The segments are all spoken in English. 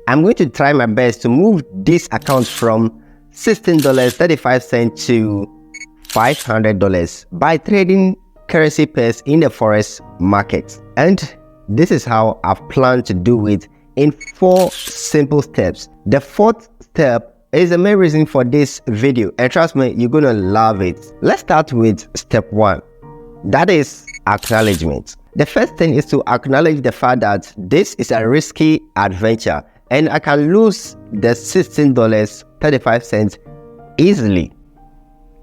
I'm going to try my best to move this account from $16.35 to $500 by trading currency pairs in the Forex market. And this is how I've planned to do it in 4 simple steps. The 4th step is the main reason for this video, and trust me, you're gonna love it. Let's start with step 1. That is acknowledgement. The first thing is to acknowledge the fact that this is a risky adventure and I can lose the $16.35 easily.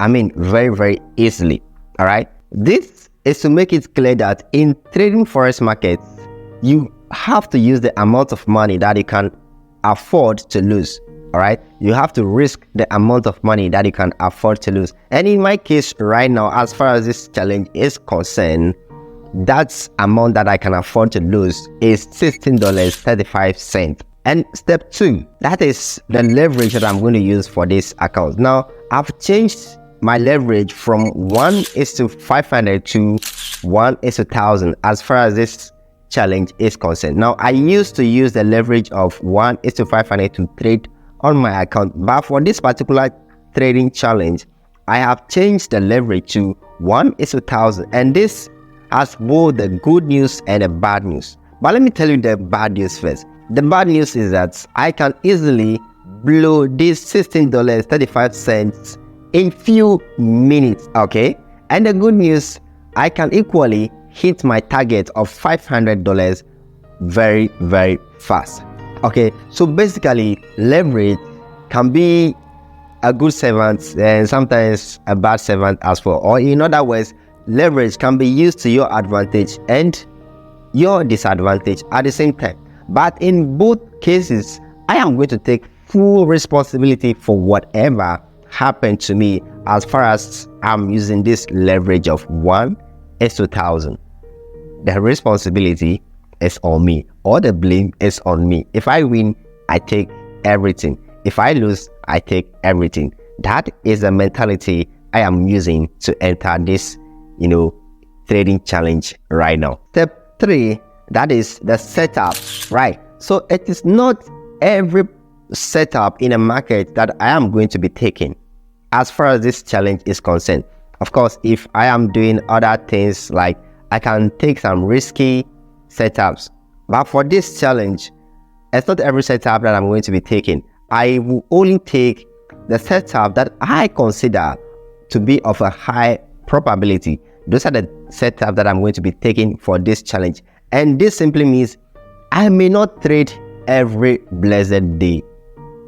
I mean, very easily. All right. This is to make it clear that in trading Forex markets, you have to use the amount of money that you can afford to lose. All right. You have to risk the amount of money that you can afford to lose. And in my case right now, as far as this challenge is concerned, that amount that I can afford to lose is $16.35. And step 2, that is the leverage that I'm going to use for this account. Now, I've changed my leverage from 1:500 to 1:1000 as far as this challenge is concerned. Now, I used to use the leverage of 1:500 to trade on my account, but for this particular trading challenge, I have changed the leverage to 1:1000, and this has both the good news and the bad news. But let me tell you the bad news first. The bad news is that I can easily blow this $16.35 in few minutes, okay? And the good news, I can equally hit my target of $500 very fast. Okay, so basically leverage can be a good servant and sometimes a bad servant as well. Or in other words, leverage can be used to your advantage and your disadvantage at the same time. But in both cases, I am going to take full responsibility for whatever happened to me as far as I'm using this leverage of 1:1000. The responsibility is on me, or the blame is on me. If I win, I take everything. If I lose, I take everything. That is the mentality I am using to enter this, trading challenge right now. Step 3, that is the setup, right? So it is not every setup in a market that I am going to be taking as far as this challenge is concerned. Of course, if I am doing other things, like I can take some risky setups, but for this challenge, it's not every setup that I'm going to be taking. I will only take the setup that I consider to be of a high probability. Those are the setups that I'm going to be taking for this challenge. And this simply means I may not trade every blessed day.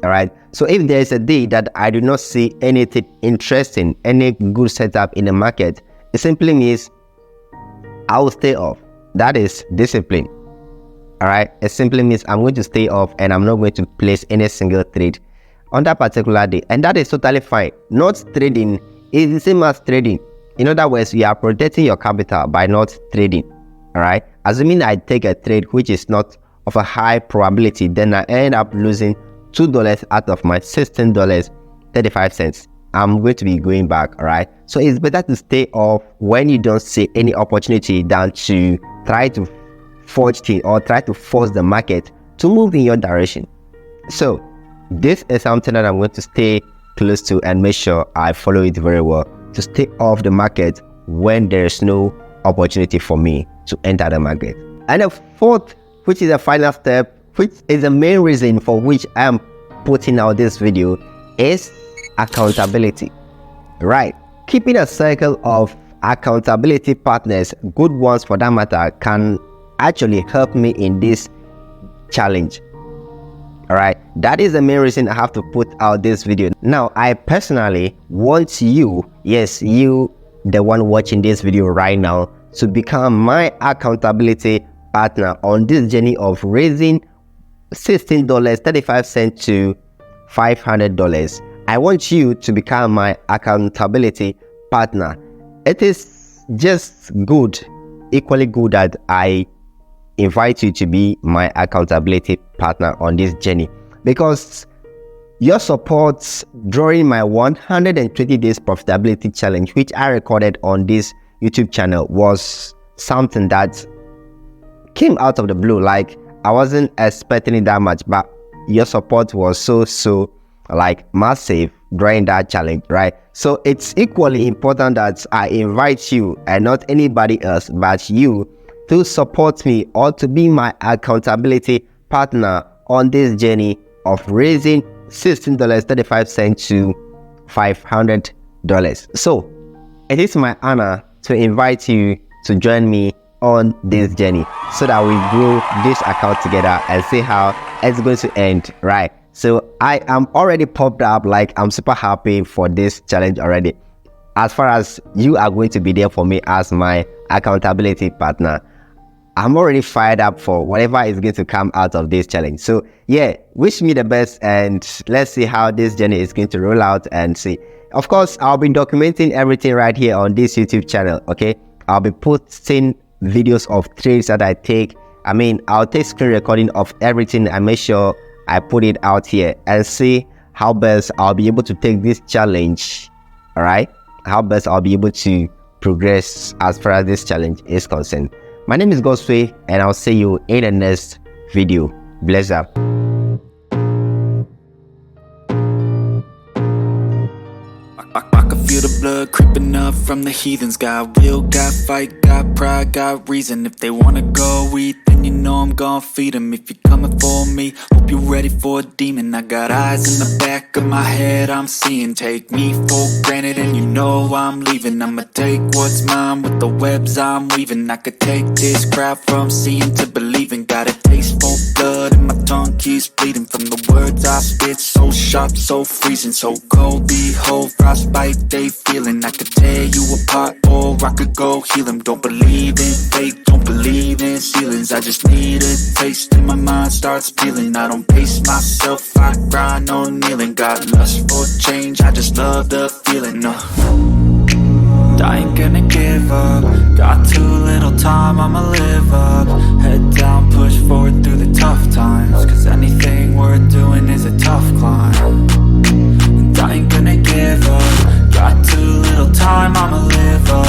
All right. So if there is a day that I do not see anything interesting, any good setup in the market, it simply means I will stay off. That is discipline. All right. It simply means I'm going to stay off and I'm not going to place any single trade on that particular day. And that is totally fine. Not trading is the same as trading. In other words, you are protecting your capital by not trading. All right. Assuming I take a trade which is not of a high probability, then I end up losing $2 out of my $16.35. I'm going to be going back. All right. So it's better to stay off when you don't see any opportunity than to try to forge things or try to force the market to move in your direction. So this is something that I'm going to stay close to and make sure I follow it very well, to stay off the market when there is no opportunity for me to enter the market. And the 4th, which is the final step, which is the main reason for which I am putting out this video, is accountability. Right. Keeping a circle of accountability partners, good ones for that matter, can actually help me in this challenge. All right. That is the main reason I have to put out this video. Now, I personally want you, yes, you, the one watching this video right now, to become my accountability partner on this journey of raising $16.35 to $500. I want you to become my accountability partner. It is just good, equally good, that I invite you to be my accountability partner on this journey, because your support during my 120 days profitability challenge, which I recorded on this YouTube channel, was something that came out of the blue. Like, I wasn't expecting it that much, but your support was so like massive during that challenge, right? So it's equally important that I invite you, and not anybody else but you, to support me or to be my accountability partner on this journey of raising $16.35 to $500. So it is my honor to invite you to join me on this journey so that we grow this account together and see how it's going to end, right? So I am already popped up, like I'm super happy for this challenge already. As far as you are going to be there for me as my accountability partner, I'm already fired up for whatever is going to come out of this challenge. So yeah, wish me the best, and let's see how this journey is going to roll out and see. Of course, I'll be documenting everything right here on this YouTube channel, okay? I'll be posting videos of trades that I take. I mean, I'll take screen recording of everything and make sure I put it out here and see how best I'll be able to take this challenge, all right? How best I'll be able to progress as far as this challenge is concerned. My name is Godsway, and I'll see you in the next video. Bless up. I can feel the blood creeping up from the heathens. Got will, got fight, got pride, got reason. If they wanna go eat, then you know I'm gon' feed them. If you're coming for me, hope you're ready for a demon. I got eyes in the back of my head, I'm seeing. Take me for granted and you know I'm leaving. I'ma take what's mine with the webs I'm weaving. I could take this crowd from seeing to believing. Got a taste for blood and my tongue keeps bleeding. From the words I spit, so sharp, so freezing. So cold, behold, frostbite they feeling. I could tear you apart or I could go heal them. Don't believe in fate, don't believe in ceilings. I just need a taste and my mind starts peeling. I don't pace myself, I grind on kneeling. Got lust for change, I just love the feeling. No, I ain't gonna give up. Got too little time, I'ma live up. Head down, push forward through the tough times. Cause anything worth doing is a tough climb. And I ain't gonna give up. Got too little time, I'ma live up.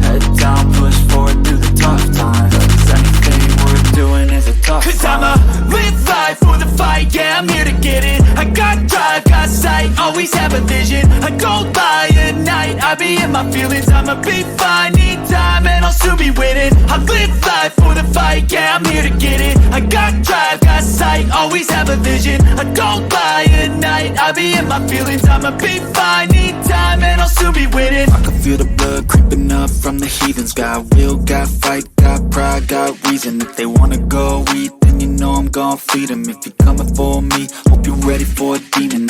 Head down, push forward through the tough times. Cause anything worth doing is a tough climb. Cause I'ma live life for the fight, yeah, I'm here to get it. I got drive, got sight, always have a vision. I go by at night, I be in my feelings. I'ma be fine, need time, and I'll soon be winning. I live life for the fight, yeah, I'm here to get it. I got drive, got sight, always have a vision. I go by at night, I be in my feelings. I'ma be fine, need time, and I'll soon be winning. I can feel the blood creeping up from the heathens. Got will, got fight, got pride, got reason. If they wanna go eat, then you know I'm gon' feed them. If you're coming for me, hope you're ready for a demon.